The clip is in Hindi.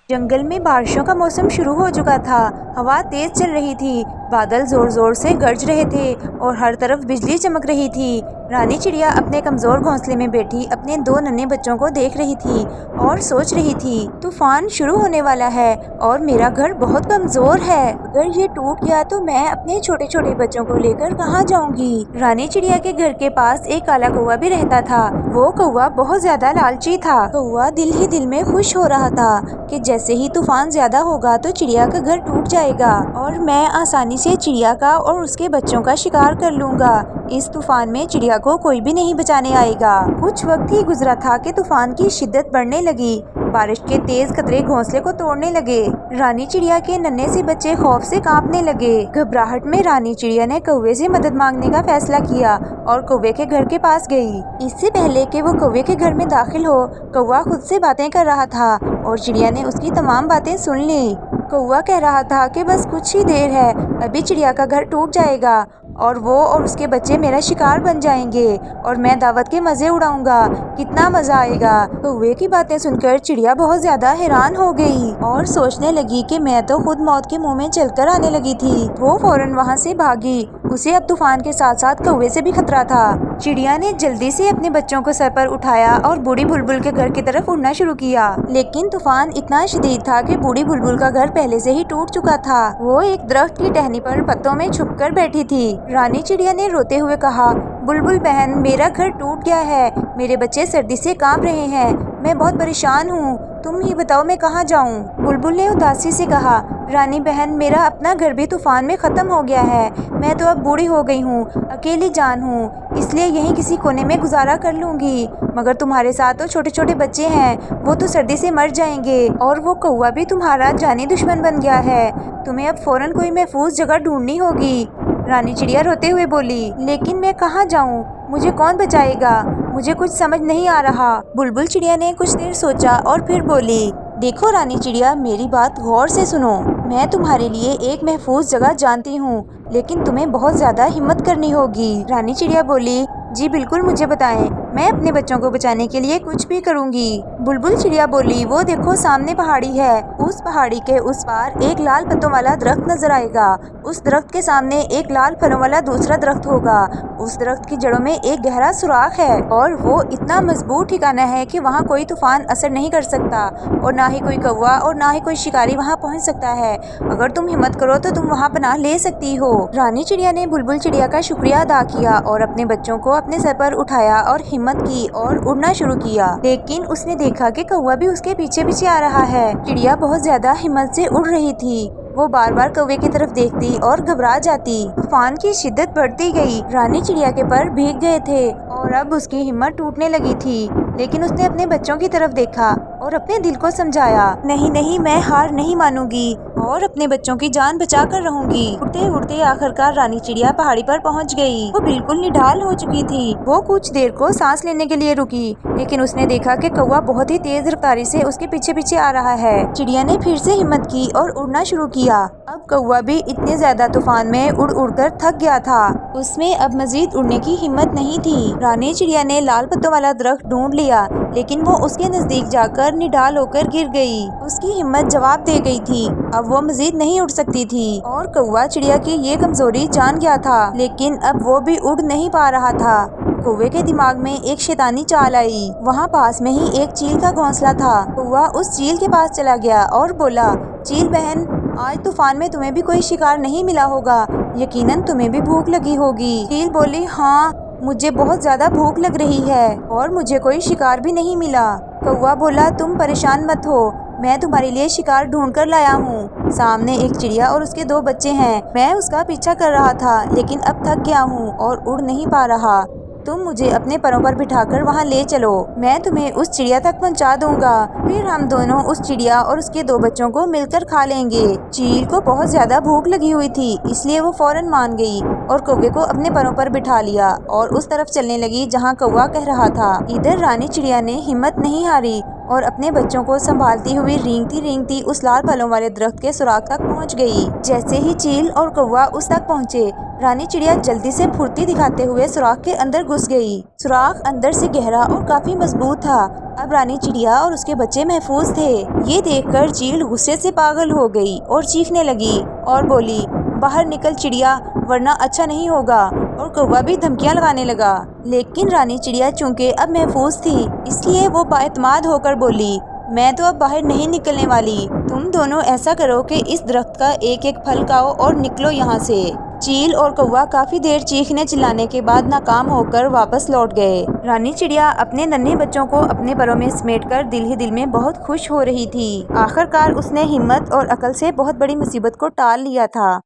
जंगल में बारिशों का मौसम शुरू हो चुका था। हवा तेज चल रही थी, बादल जोर जोर से गरज रहे थे और हर तरफ बिजली चमक रही थी। रानी चिड़िया अपने कमजोर घोंसले में बैठी अपने दो नन्हे बच्चों को देख रही थी और सोच रही थी, तूफान शुरू होने वाला है और मेरा घर बहुत कमजोर है। अगर ये टूट गया तो मैं अपने छोटे छोटे बच्चों को लेकर कहाँ जाऊंगी। रानी चिड़िया के घर के पास एक काला कौवा भी रहता था। वो कौवा बहुत ज्यादा लालची था। कौवा दिल ही दिल में खुश हो रहा था कि जैसे ही तूफान ज्यादा होगा तो चिड़िया का घर टूट जाएगा और मैं आसानी से चिड़िया का और उसके बच्चों का शिकार कर लूंगा। इस तूफान में चिड़िया को कोई भी नहीं बचाने आएगा। कुछ वक्त ही गुजरा था कि तूफान की शिद्दत बढ़ने लगी। बारिश के तेज कतरे घोंसले को तोड़ने लगे। रानी चिड़िया के नन्हे से बच्चे खौफ से कांपने लगे। घबराहट में रानी चिड़िया ने कौवे से मदद मांगने का फैसला किया और कौवे के घर के पास गई। इससे पहले कि वो कौवे के घर में दाखिल हो, कौवा खुद से बातें कर रहा था और चिड़िया ने उसकी तमाम बातें सुन ली। कौवा कह रहा था कि बस कुछ ही देर है, अभी चिड़िया का घर टूट जाएगा और वो और उसके बच्चे मेरा शिकार बन जाएंगे और मैं दावत के मजे उड़ाऊंगा। कितना मजा आएगा। कौवे की बातें सुनकर चिड़िया बहुत ज्यादा हैरान हो गई और सोचने लगी कि मैं तो खुद मौत के मुंह में चलकर आने लगी थी। वो फौरन वहाँ से भागी। उसे अब तूफान के साथ साथ कौवे से भी खतरा था। चिड़िया ने जल्दी से अपने बच्चों को सर पर उठाया और बूढ़ी बुलबुल के घर की तरफ उड़ना शुरू किया। लेकिन तूफान इतना शदीद था कि बूढ़ी बुलबुल का घर पहले से ही टूट चुका था। वो एक दरख्त की टहनी पर पत्तों में छुपकर बैठी थी। रानी चिड़िया ने रोते हुए कहा, बुलबुल बहन, मेरा घर टूट गया है, मेरे बच्चे सर्दी से कांप रहे हैं, मैं बहुत परेशान हूँ, तुम ही बताओ मैं कहाँ जाऊँ। बुलबुल ने उदासी से कहा, रानी बहन, मेरा अपना घर भी तूफान में खत्म हो गया है, मैं तो अब बूढ़ी हो गई हूँ, अकेली जान हूँ, इसलिए यहीं किसी कोने में गुजारा कर लूंगी। मगर तुम्हारे साथ तो छोटे छोटे बच्चे हैं, वो तो सर्दी से मर जाएंगे और वो कौवा भी तुम्हारा जानी दुश्मन बन गया है, तुम्हें अब फौरन कोई महफूज जगह ढूंढनी होगी। रानी चिड़िया रोते हुए बोली, लेकिन मैं कहाँ जाऊँ, मुझे कौन बचाएगा, मुझे कुछ समझ नहीं आ रहा। बुलबुल चिड़िया ने कुछ देर सोचा और फिर बोली, देखो रानी चिड़िया, मेरी बात गौर से सुनो, मैं तुम्हारे लिए एक महफूज जगह जानती हूँ, लेकिन तुम्हें बहुत ज्यादा हिम्मत करनी होगी। रानी चिड़िया बोली, जी बिल्कुल, मुझे बताएं, मैं अपने बच्चों को बचाने के लिए कुछ भी करूंगी। बुलबुल चिड़िया बोली, वो देखो सामने पहाड़ी है, उस पहाड़ी के उस पार एक लाल पत्तों वाला दरख्त नजर आएगा, उस दरख्त के सामने एक लाल फलों वाला दूसरा दरख्त होगा, उस दरख्त की जड़ों में एक गहरा सुराख है और वो इतना मजबूत ठिकाना है कि वहाँ कोई तूफान असर नहीं कर सकता और ना ही कोई कौवा और ना ही कोई शिकारी वहाँ पहुँच सकता है। अगर तुम हिम्मत करो तो तुम वहाँ पनाह ले सकती हो। रानी चिड़िया ने बुलबुल चिड़िया का शुक्रिया अदा किया और अपने बच्चों को अपने सर पर उठाया और हिम्मत की और उड़ना शुरू किया। लेकिन उसने देखा कि कौवा भी उसके पीछे पीछे आ रहा है। चिड़िया बहुत ज्यादा हिम्मत से उड़ रही थी। वो बार बार कौवे की तरफ देखती और घबरा जाती। तूफान की शिद्दत बढ़ती गई। रानी चिड़िया के पर भीग गए थे और अब उसकी हिम्मत टूटने लगी थी। लेकिन उसने अपने बच्चों की तरफ देखा और अपने दिल को समझाया, नहीं नहीं, मैं हार नहीं मानूंगी और अपने बच्चों की जान बचा कर रहूंगी। उड़ते उड़ते आखिरकार रानी चिड़िया पहाड़ी पर पहुंच गई। वो बिल्कुल निढाल हो चुकी थी। वो कुछ देर को सांस लेने के लिए रुकी, लेकिन उसने देखा कि कौवा बहुत ही तेज रफ्तारी से उसके पीछे पीछे आ रहा है। चिड़िया ने फिर से हिम्मत की और उड़ना शुरू किया। अब कौवा भी इतने ज्यादा तूफान में उड़ उड़कर थक गया था। उसमें अब मजीद उड़ने की हिम्मत नहीं थी। रानी चिड़िया ने लाल पत्तों वाला दरख्त ढूंढ लिया, लेकिन वो उसके नजदीक जाकर निढाल होकर गिर गई। उसकी हिम्मत जवाब दे गई थी। अब वो मजीद नहीं उड़ सकती थी और कौवा चिड़िया की ये कमजोरी जान गया था। लेकिन अब वो भी उड़ नहीं पा रहा था। कौवे के दिमाग में एक शैतानी चाल आई। वहाँ पास में ही एक चील का घोंसला था। कौवा उस चील के पास चला गया और बोला, चील बहन, आज तूफान में तुम्हें भी कोई शिकार नहीं मिला होगा, यकीनन तुम्हें भी भूख लगी होगी। चील बोली, हाँ, मुझे बहुत ज्यादा भूख लग रही है और मुझे कोई शिकार भी नहीं मिला। कौवा बोला, तुम परेशान मत हो, मैं तुम्हारे लिए शिकार ढूंढ कर लाया हूँ। सामने एक चिड़िया और उसके दो बच्चे हैं। मैं उसका पीछा कर रहा था, लेकिन अब थक गया हूँ और उड़ नहीं पा रहा। तुम मुझे अपने परों पर बिठाकर वहाँ ले चलो, मैं तुम्हें उस चिड़िया तक पहुँचा दूंगा, फिर हम दोनों उस चिड़िया और उसके दो बच्चों को मिलकर खा लेंगे। चील को बहुत ज्यादा भूख लगी हुई थी, इसलिए वो फौरन मान गई और कौवे को अपने परों पर बिठा लिया और उस तरफ चलने लगी जहाँ कौवा कह रहा था। इधर रानी चिड़िया ने हिम्मत नहीं हारी और अपने बच्चों को संभालती हुई रेंगती रेंगती उस लाल फलों वाले दरख्त के सुराख तक पहुंच गई। जैसे ही चील और कौवा उस तक पहुंचे, रानी चिड़िया जल्दी से फुर्ती दिखाते हुए सुराख के अंदर घुस गई। सुराख अंदर से गहरा और काफी मजबूत था। अब रानी चिड़िया और उसके बच्चे महफूज थे। ये देखकर चील गुस्से से पागल हो गई और चीखने लगी और बोली, बाहर निकल चिड़िया, वरना अच्छा नहीं होगा। और कौवा भी धमकियां लगाने लगा। लेकिन रानी चिड़िया चूंकि अब महफूज थी, इसलिए वो बाएतमाद होकर बोली, मैं तो अब बाहर नहीं निकलने वाली। तुम दोनों ऐसा करो कि इस दरख्त का एक एक फल खाओ और निकलो यहाँ से। चील और कौवा काफी देर चीखने चिल्लाने के बाद नाकाम होकर वापस लौट गए। रानी चिड़िया अपने नन्हे बच्चों को अपने परों में समेटकर दिल ही दिल में बहुत खुश हो रही थी। आखिरकार उसने हिम्मत और अकल से बहुत बड़ी मुसीबत को टाल लिया था।